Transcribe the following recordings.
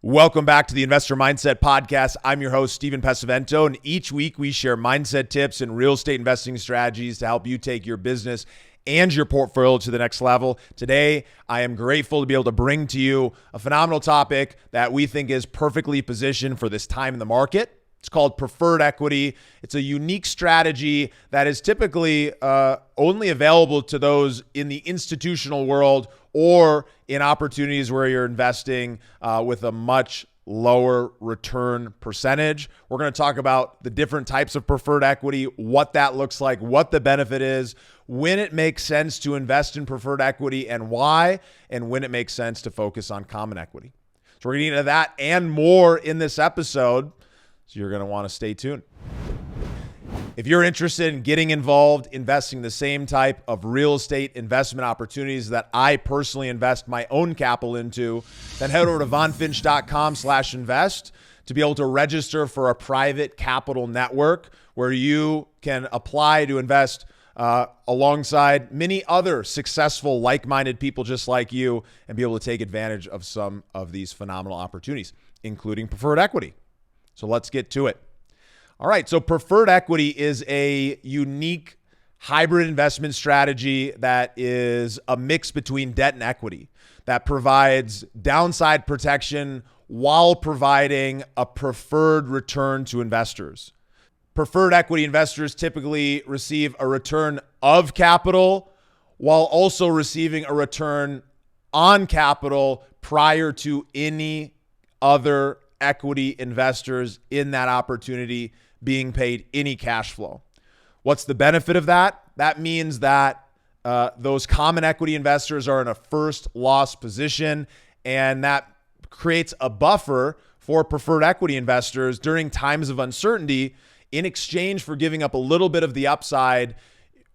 Welcome back to the Investor Mindset Podcast. I'm your host, Stephen Pesavento, and each week we share mindset tips and real estate investing strategies to help you take your business and your portfolio to the next level. Today, I am grateful to be able to bring to you a phenomenal topic that we think is perfectly positioned for this time in the market. It's called preferred equity. It's a unique strategy that is typically only available to those in the institutional world or in opportunities where you're investing with a much lower return percentage. We're going to talk about the different types of preferred equity, what that looks like, what the benefit is, when it makes sense to invest in preferred equity and why, and when it makes sense to focus on common equity. So we're going to get into that and more in this episode. So you're going to want to stay tuned. If you're interested in getting involved, investing the same type of real estate investment opportunities that I personally invest my own capital into, then head over to vonfinch.com/invest to be able to register for a private capital network where you can apply to invest alongside many other successful, like-minded people just like you and be able to take advantage of some of these phenomenal opportunities, including preferred equity. So let's get to it. All right, so preferred equity is a unique hybrid investment strategy that is a mix between debt and equity that provides downside protection while providing a preferred return to investors. Preferred equity investors typically receive a return of capital while also receiving a return on capital prior to any other equity investors in that opportunity being paid any cash flow. What's the benefit of that? That means that those common equity investors are in a first loss position, and that creates a buffer for preferred equity investors during times of uncertainty. In exchange for giving up a little bit of the upside,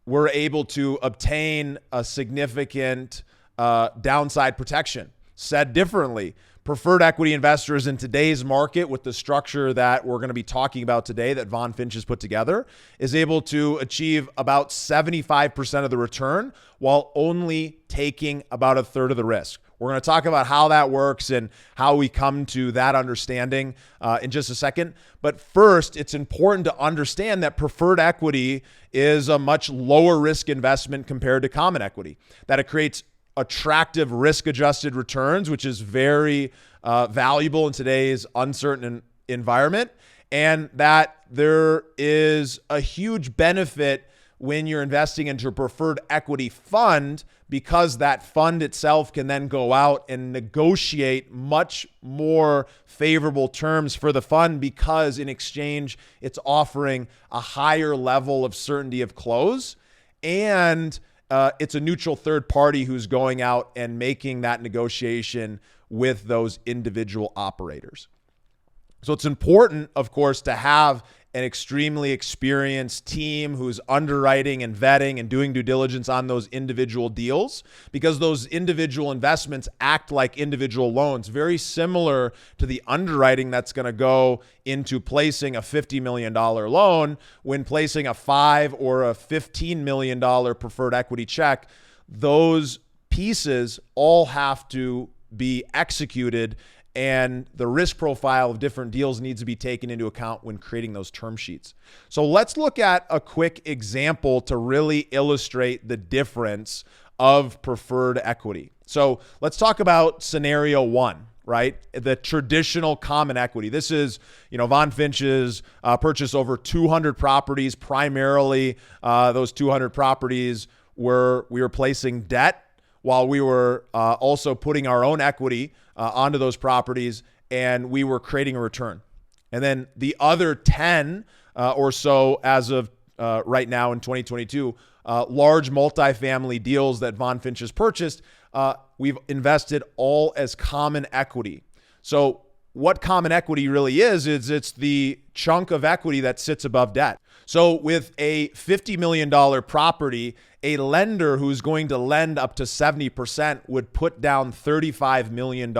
we're able to obtain a significant downside protection. Said differently, preferred equity investors in today's market with the structure that we're going to be talking about today that Von Finch has put together is able to achieve about 75% of the return while only taking about a third of the risk. We're going to talk about how that works and how we come to that understanding in just a second. But first, it's important to understand that preferred equity is a much lower risk investment compared to common equity, that it creates attractive risk-adjusted returns, which is very valuable in today's uncertain environment, and that there is a huge benefit when you're investing into a preferred equity fund because that fund itself can then go out and negotiate much more favorable terms for the fund because in exchange, it's offering a higher level of certainty of close, and it's a neutral third party who's going out and making that negotiation with those individual operators. So it's important, of course, to have an extremely experienced team who's underwriting and vetting and doing due diligence on those individual deals because those individual investments act like individual loans, very similar to the underwriting that's going to go into placing a $50 million loan when placing a $5 or a $15 million preferred equity check. Those pieces all have to be executed, and the risk profile of different deals needs to be taken into account when creating those term sheets. So let's look at a quick example to really illustrate the difference of preferred equity. So let's talk about scenario one, right? The traditional common equity. This is, Von Finch's purchased over 200 properties. Primarily, those 200 properties we were placing debt while we were also putting our own equity onto those properties, and we were creating a return. And then the other 10 or so as of right now in 2022, large multifamily deals that Von Finch has purchased, we've invested all as common equity. So what common equity really is it's the chunk of equity that sits above debt. So with a $50 million property, a lender who's going to lend up to 70% would put down $35 million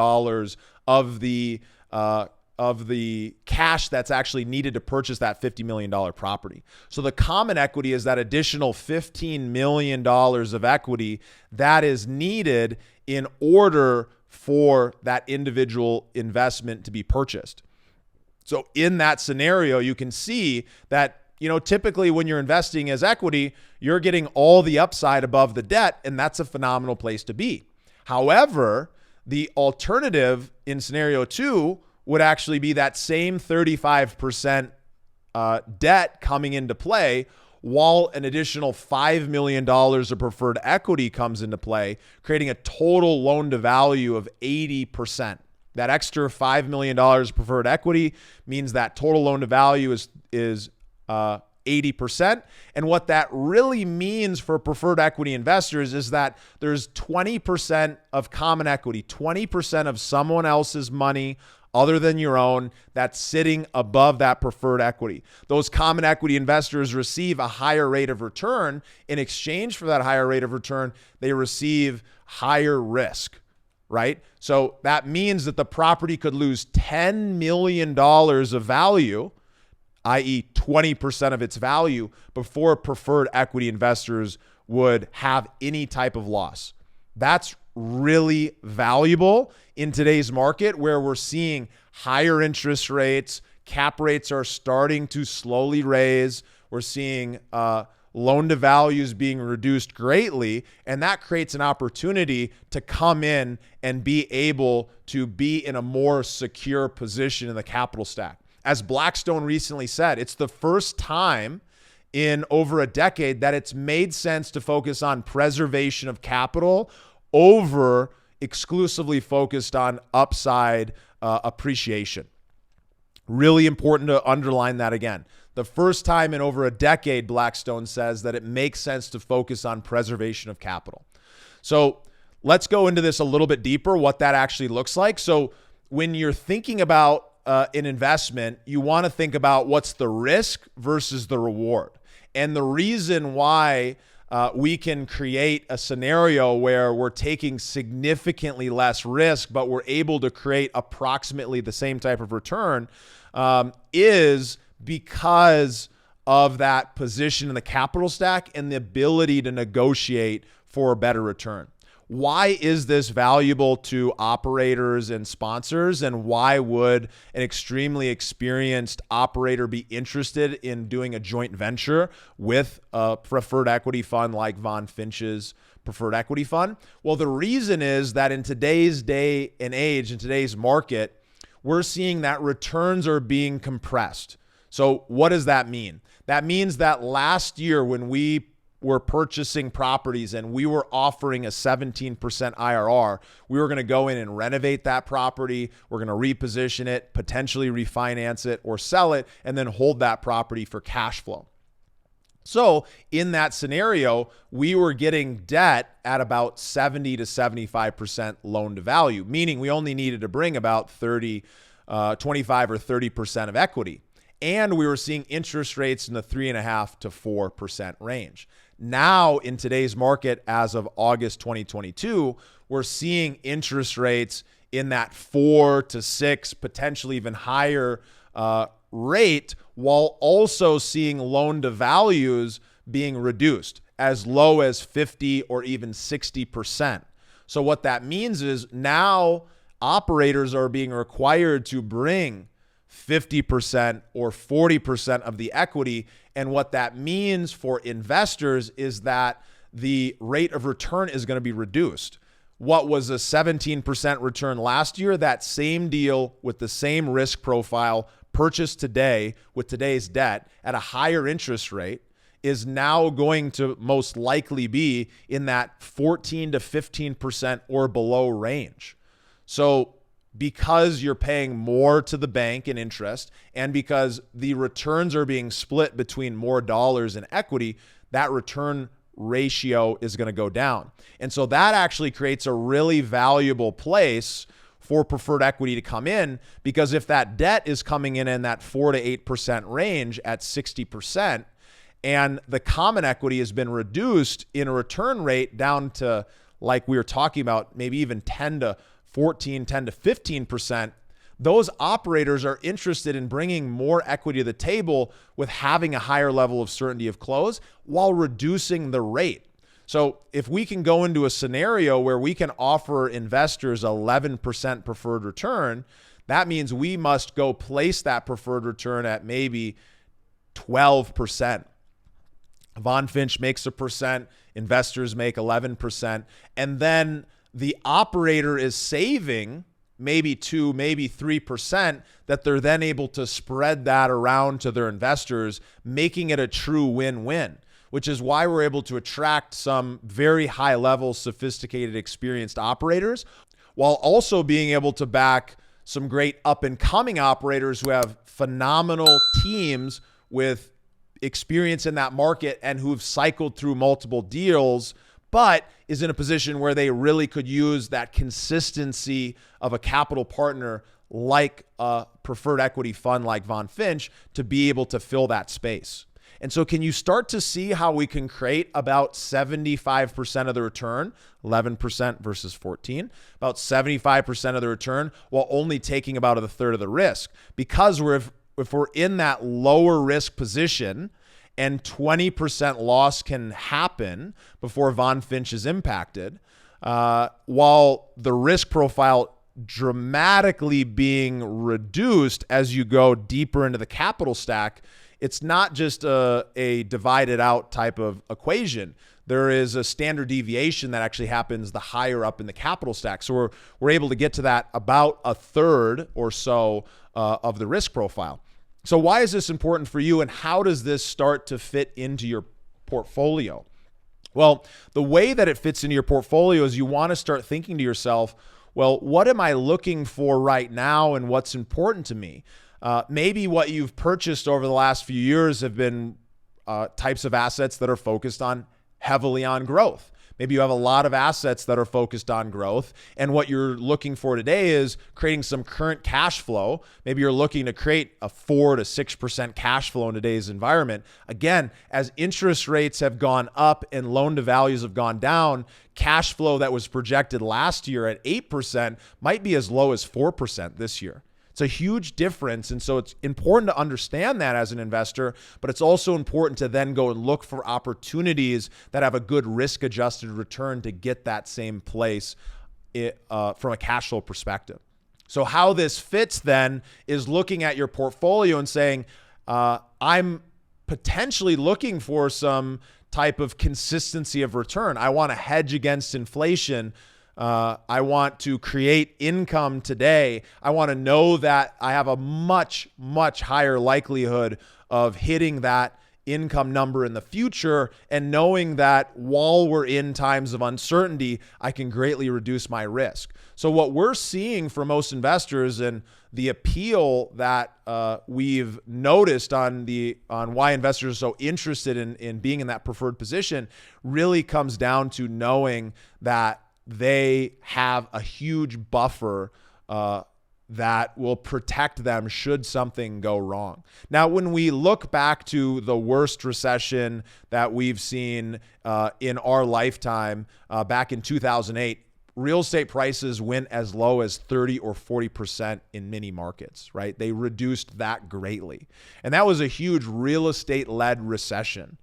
of the cash that's actually needed to purchase that $50 million property. So the common equity is that additional $15 million of equity that is needed in order for that individual investment to be purchased. So in that scenario, you can see that, typically when you're investing as equity, you're getting all the upside above the debt, and that's a phenomenal place to be. However, the alternative in scenario 2 would actually be that same 35% debt coming into play, while an additional $5 million of preferred equity comes into play, creating a total loan to value of 80%. That extra $5 million preferred equity means that total loan to value is 80%. And what that really means for preferred equity investors is that there's 20% of common equity, 20% of someone else's money other than your own, that's sitting above that preferred equity. Those common equity investors receive a higher rate of return. In exchange for that higher rate of return, they receive higher risk, right? So that means that the property could lose $10 million of value, i.e. 20% of its value, before preferred equity investors would have any type of loss. That's really valuable in today's market, where we're seeing higher interest rates, cap rates are starting to slowly raise. We're seeing loan to values being reduced greatly, and that creates an opportunity to come in and be able to be in a more secure position in the capital stack. As Blackstone recently said, it's the first time in over a decade that it's made sense to focus on preservation of capital over exclusively focused on upside appreciation. Really important to underline that again. The first time in over a decade, Blackstone says that it makes sense to focus on preservation of capital. So let's go into this a little bit deeper, what that actually looks like. So when you're thinking about an investment, you want to think about what's the risk versus the reward. And the reason why we can create a scenario where we're taking significantly less risk, but we're able to create approximately the same type of return is because of that position in the capital stack and the ability to negotiate for a better return. Why is this valuable to operators and sponsors? And why would an extremely experienced operator be interested in doing a joint venture with a preferred equity fund like Von Finch's preferred equity fund? Well, the reason is that in today's day and age, in today's market, we're seeing that returns are being compressed. So what does that mean? That means that last year when we were purchasing properties and we were offering a 17% IRR, we were going to go in and renovate that property. We're going to reposition it, potentially refinance it or sell it, and then hold that property for cash flow. So in that scenario, we were getting debt at about 70 to 75% loan to value, meaning we only needed to bring about 25 or 30% of equity. And we were seeing interest rates in the 3.5% to 4% range. Now, in today's market, as of August 2022, we're seeing interest rates in that 4 to 6, potentially even higher rate, while also seeing loan to values being reduced as low as 50 or even 60%. So what that means is now operators are being required to bring 50% or 40% of the equity. And what that means for investors is that the rate of return is going to be reduced. What was a 17% return last year, that same deal with the same risk profile purchased today with today's debt at a higher interest rate is now going to most likely be in that 14 to 15% or below range. So because you're paying more to the bank in interest and because the returns are being split between more dollars in equity, that return ratio is going to go down. And so that actually creates a really valuable place for preferred equity to come in, because if that debt is coming in that 4 to 8% range at 60%, and the common equity has been reduced in a return rate down to, like we were talking about, maybe even 10 to 15%, those operators are interested in bringing more equity to the table with having a higher level of certainty of close while reducing the rate. So if we can go into a scenario where we can offer investors 11% preferred return, that means we must go place that preferred return at maybe 12%. Von Finch makes 1%, investors make 11%, and then the operator is saving maybe 2, maybe 3% that they're then able to spread that around to their investors, making it a true win-win, which is why we're able to attract some very high-level, sophisticated, experienced operators, while also being able to back some great up-and-coming operators who have phenomenal teams with experience in that market and who've cycled through multiple deals, but is in a position where they really could use that consistency of a capital partner like a preferred equity fund like Von Finch to be able to fill that space. And so can you start to see how we can create about 75% of the return, 11% versus 14, about 75% of the return while only taking about a third of the risk? Because if we're in that lower risk position and 20% loss can happen before Von Finch is impacted, while the risk profile dramatically being reduced as you go deeper into the capital stack, it's not just a divided out type of equation. There is a standard deviation that actually happens the higher up in the capital stack. So we're able to get to that about a third or so of the risk profile. So why is this important for you, and how does this start to fit into your portfolio? Well, the way that it fits into your portfolio is you want to start thinking to yourself, well, what am I looking for right now and what's important to me? Maybe what you've purchased over the last few years have been types of assets that are focused heavily on growth. Maybe you have a lot of assets that are focused on growth, and what you're looking for today is creating some current cash flow. Maybe you're looking to create a 4 to 6% cash flow in today's environment. Again, as interest rates have gone up and loan to values have gone down, cash flow that was projected last year at 8% might be as low as 4% this year. It's a huge difference. And so it's important to understand that as an investor, but it's also important to then go and look for opportunities that have a good risk-adjusted return to get that same place from a cash flow perspective. So how this fits then is looking at your portfolio and saying, I'm potentially looking for some type of consistency of return. I want to hedge against inflation. I want to create income today. I want to know that I have a much, much higher likelihood of hitting that income number in the future, and knowing that while we're in times of uncertainty, I can greatly reduce my risk. So what we're seeing for most investors, and the appeal that we've noticed on why investors are so interested in being in that preferred position, really comes down to knowing that they have a huge buffer that will protect them should something go wrong. Now, when we look back to the worst recession that we've seen in our lifetime, back in 2008, real estate prices went as low as 30 or 40% in many markets, right? They reduced that greatly. And that was a huge real estate-led recession.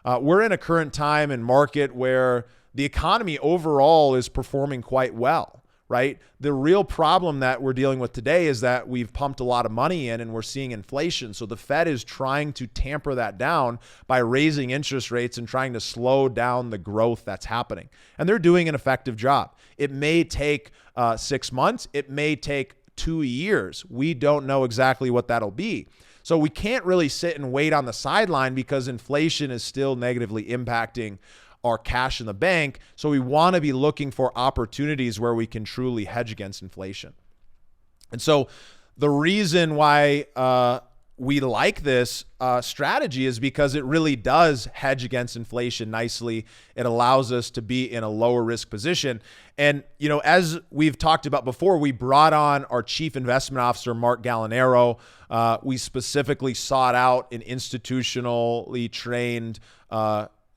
We're in a current time and market where the economy overall is performing quite well, right? The real problem that we're dealing with today is that we've pumped a lot of money in and we're seeing inflation. So the Fed is trying to tamper that down by raising interest rates and trying to slow down the growth that's happening. And they're doing an effective job. It may take 6 months. It may take 2 years. We don't know exactly what that'll be. So we can't really sit and wait on the sideline because inflation is still negatively impacting our cash in the bank. So we want to be looking for opportunities where we can truly hedge against inflation. And so the reason why we like this strategy is because it really does hedge against inflation nicely. It allows us to be in a lower risk position. And, as we've talked about before, we brought on our Chief Investment Officer, Mark Gallinero. We specifically sought out an institutionally trained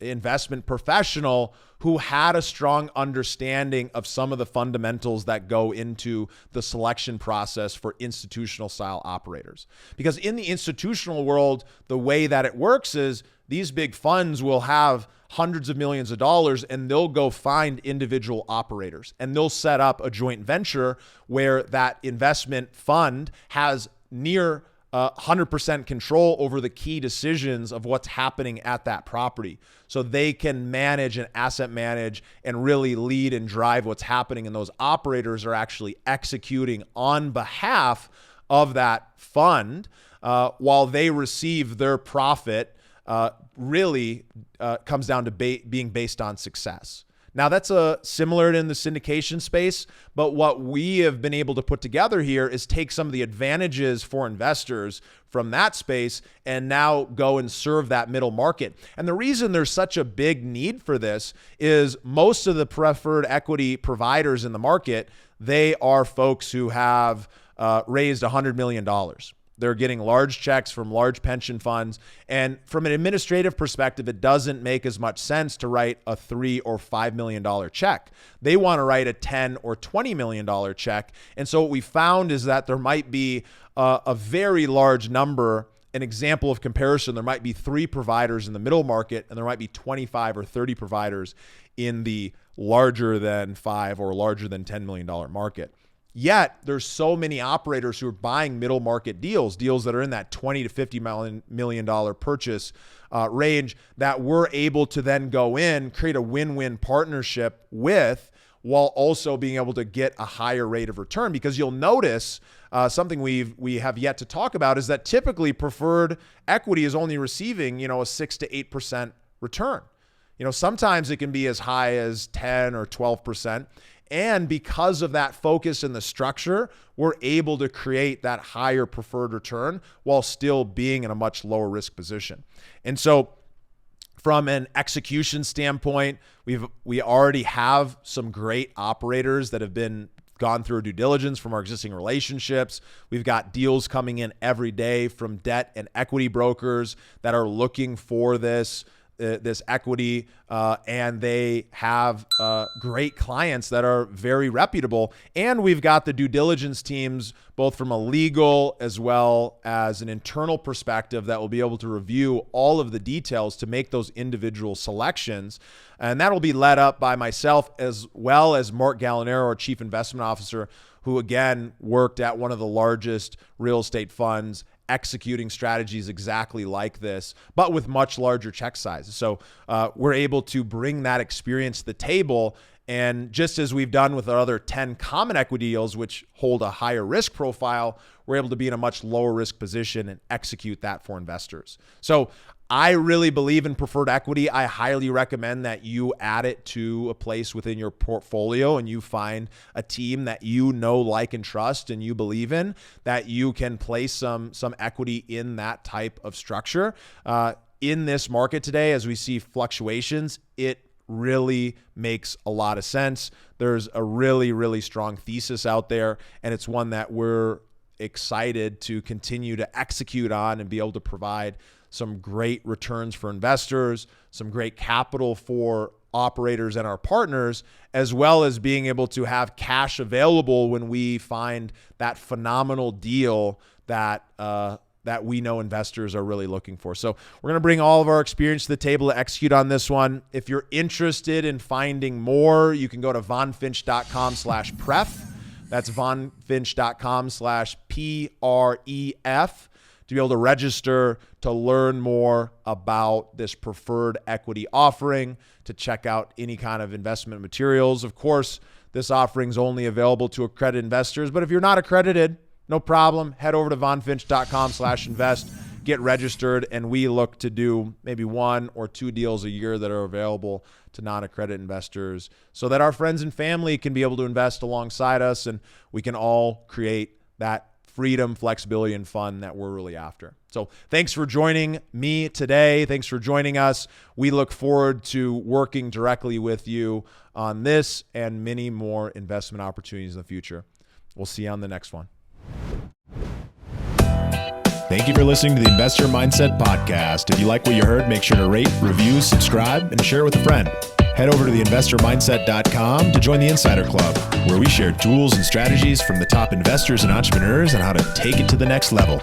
investment professional who had a strong understanding of some of the fundamentals that go into the selection process for institutional style operators. Because in the institutional world, the way that it works is these big funds will have hundreds of millions of dollars and they'll go find individual operators and they'll set up a joint venture where that investment fund has near 100% control over the key decisions of what's happening at that property. So they can manage and asset manage and really lead and drive what's happening. And those operators are actually executing on behalf of that fund while they receive their profit. Really comes down to being based on success. Now that's similar in the syndication space, but what we have been able to put together here is take some of the advantages for investors from that space and now go and serve that middle market. And the reason there's such a big need for this is most of the preferred equity providers in the market, they are folks who have raised $100 million. They're getting large checks from large pension funds. And from an administrative perspective, it doesn't make as much sense to write a $3 or $5 million check. They want to write a $10 or $20 million check. And so what we found is that there might be a very large number. An example of comparison, there might be 3 providers in the middle market, and there might be 25 or 30 providers in the larger than $5 or larger than $10 million market. Yet there's so many operators who are buying middle market deals that are in that $20 to $50 million purchase range that we're able to then go in, create a win-win partnership with, while also being able to get a higher rate of return. Because you'll notice something we have yet to talk about is that typically preferred equity is only receiving, a 6 to 8% return. Sometimes it can be as high as 10 or 12%. And because of that focus in the structure, we're able to create that higher preferred return while still being in a much lower risk position. And so from an execution standpoint, we already have some great operators that have been gone through due diligence from our existing relationships. We've got deals coming in every day from debt and equity brokers that are looking for this equity, and they have great clients that are very reputable. And we've got the due diligence teams, both from a legal as well as an internal perspective, that will be able to review all of the details to make those individual selections. And that'll be led up by myself as well as Mark Gallinero, our Chief Investment Officer, who again worked at one of the largest real estate funds, executing strategies exactly like this, but with much larger check sizes. So we're able to bring that experience to the table. And just as we've done with our other 10 common equity deals, which hold a higher risk profile, we're able to be in a much lower risk position and execute that for investors. So I really believe in preferred equity. I highly recommend that you add it to a place within your portfolio and you find a team that you know, like, and trust and you believe in, that you can place some equity in that type of structure. In this market today, as we see fluctuations, it really makes a lot of sense. There's a really, really strong thesis out there, and it's one that we're excited to continue to execute on and be able to provide some great returns for investors, some great capital for operators and our partners, as well as being able to have cash available when we find that phenomenal deal that we know investors are really looking for. So we're going to bring all of our experience to the table to execute on this one. If you're interested in finding more, you can go to vonfinch.com/pref. That's vonfinch.com/PREF to be able to register to learn more about this preferred equity offering, to check out any kind of investment materials. Of course, this offering is only available to accredited investors, but if you're not accredited, no problem. Head over to vonfinch.com/invest, get registered, and we look to do maybe 1 or 2 deals a year that are available to non-accredited investors so that our friends and family can be able to invest alongside us and we can all create that freedom, flexibility, and fun that we're really after. So thanks for joining me today. Thanks for joining us. We look forward to working directly with you on this and many more investment opportunities in the future. We'll see you on the next one. Thank you for listening to the Investor Mindset Podcast. If you like what you heard, make sure to rate, review, subscribe, and share it with a friend. Head over to theinvestormindset.com to join the Insider Club, where we share tools and strategies from the top investors and entrepreneurs on how to take it to the next level.